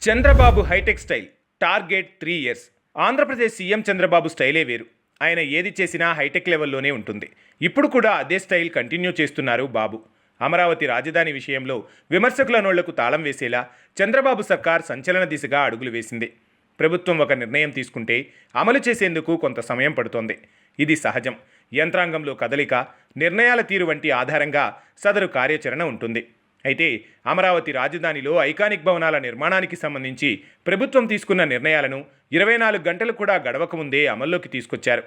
Chandrababu hitech style target 3 years. Andhra Pradesh CM Chandrababu స్టైలే వేరు. ఆయన ఏది చేసినా హైటెక్ లెవెల్లోనే ఉంటుంది. ఇప్పుడు కూడా అదే స్టైల్ కంటిన్యూ చేస్తున్నారు బాబు. అమరావతి రాజధాని విషయంలో విమర్శకుల నోళ్లకు తాళం వేసేలా చంద్రబాబు సర్కార్ సంచలన దిశగా అడుగులు వేసింది. ప్రభుత్వం ఒక నిర్ణయం తీసుకుంటే అమలు చేసేందుకు కొంత సమయం పడుతోంది. ఇది సహజం. యంత్రాంగంలో కదలిక, నిర్ణయాల తీరు వంటి ఆధారంగా సదరు కార్యాచరణ ఉంటుంది. అయితే అమరావతి రాజధానిలో ఐకానిక్ భవనాల నిర్మాణానికి సంబంధించి ప్రభుత్వం తీసుకున్న నిర్ణయాలను 24 గంటలు కూడా గడవకముందే అమల్లోకి తీసుకొచ్చారు.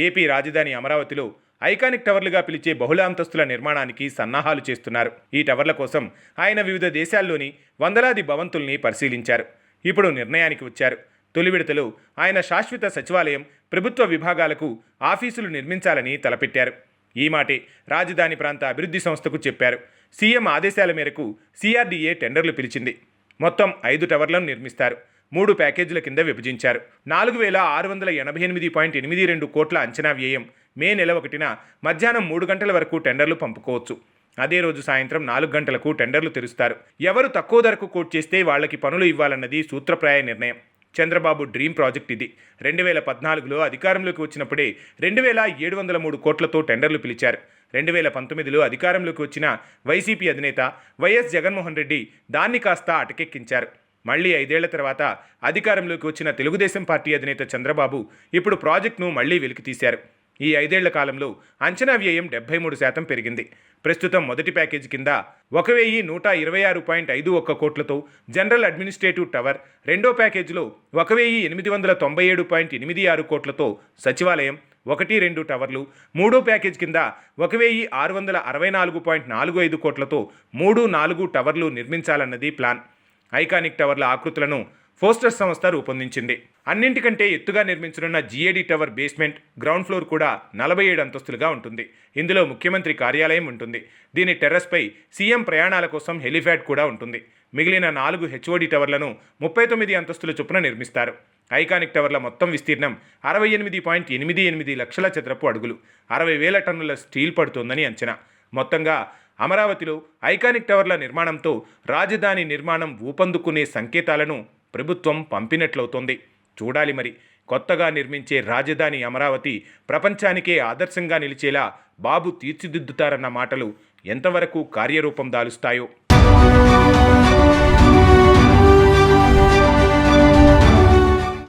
ఏపీ రాజధాని అమరావతిలో ఐకానిక్ టవర్లుగా పిలిచే బహుళ అంతస్తుల నిర్మాణానికి సన్నాహాలు చేస్తున్నారు. ఈ టవర్ల కోసం ఆయన వివిధ దేశాల్లోని వందలాది భవంతుల్ని పరిశీలించారు. ఇప్పుడు నిర్ణయానికి వచ్చారు. తొలి విడతలో ఆయన శాశ్వత సచివాలయం, ప్రభుత్వ విభాగాలకు ఆఫీసులు నిర్మించాలని తలపెట్టారు. ఈ మాటే రాజధాని ప్రాంత అభివృద్ధి సంస్థకు చెప్పారు. సీఎం ఆదేశాల మేరకు సిఆర్డీఏ టెండర్లు పిలిచింది. మొత్తం 5 టవర్లను నిర్మిస్తారు. 3 ప్యాకేజీల కింద విభజించారు. 4688.82 కోట్ల అంచనా వ్యయం. మే నెల 1న మధ్యాహ్నం 3 గంటల వరకు టెండర్లు పంపుకోవచ్చు. అదే రోజు సాయంత్రం 4 గంటలకు టెండర్లు తెరుస్తారు. ఎవరు తక్కువ ధరకు కోట్ చేస్తే వాళ్లకి పనులు ఇవ్వాలన్నది సూత్రప్రాయ నిర్ణయం. చంద్రబాబు డ్రీమ్ ప్రాజెక్ట్ ఇది. 2014లో అధికారంలోకి వచ్చినప్పుడే 2703 కోట్లతో టెండర్లు పిలిచారు. 2019లో అధికారంలోకి వచ్చిన వైసీపీ అధినేత వైఎస్ జగన్మోహన్ రెడ్డి దాన్ని కాస్త అటకెక్కించారు. మళ్లీ 5 ఏళ్ల తర్వాత అధికారంలోకి వచ్చిన తెలుగుదేశం పార్టీ అధినేత చంద్రబాబు ఇప్పుడు ప్రాజెక్టును మళ్లీ వెలికితీశారు. ఈ 5 ఏళ్ల కాలంలో అంచనా వ్యయం 73% పెరిగింది. ప్రస్తుతం మొదటి ప్యాకేజీ కింద 1126.51 కోట్లతో జనరల్ అడ్మినిస్ట్రేటివ్ టవర్, రెండో ప్యాకేజీలో 1897.86 కోట్లతో సచివాలయం, 1-2 టవర్లు, మూడో ప్యాకేజ్ కింద 1664.45 కోట్లతో 3-4 టవర్లు నిర్మించాలన్నది ప్లాన్. ఐకానిక్ టవర్ల ఆకృతులను ఫోస్టర్ సంస్థ రూపొందించింది. అన్నింటికంటే ఎత్తుగా నిర్మించనున్న GAD tower basement, ground floor కూడా 47 అంతస్తులుగా ఉంటుంది. ఇందులో ముఖ్యమంత్రి కార్యాలయం ఉంటుంది. దీని టెర్రస్పై సీఎం ప్రయాణాల కోసం హెలిప్యాడ్ కూడా ఉంటుంది. మిగిలిన 4 హెచ్ఓడి టవర్లను 39 అంతస్తుల చొప్పున నిర్మిస్తారు. ఐకానిక్ టవర్ల మొత్తం విస్తీర్ణం 68.88 లక్షల చదరపు అడుగులు, 60,000 టన్నుల స్టీల్ పడుతోందని అంచనా. మొత్తంగా అమరావతిలో ఐకానిక్ టవర్ల నిర్మాణంతో రాజధాని నిర్మాణం ఊపందుకునే సంకేతాలను ప్రభుత్వం పంపినట్లవుతోంది. చూడాలి మరి. కొత్తగా నిర్మించే రాజధాని అమరావతి ప్రపంచానికే ఆదర్శంగా నిలిచేలా బాబు తీర్చిదిద్దుతారన్న మాటలు ఎంతవరకు కార్యరూపం దాలుస్తాయో.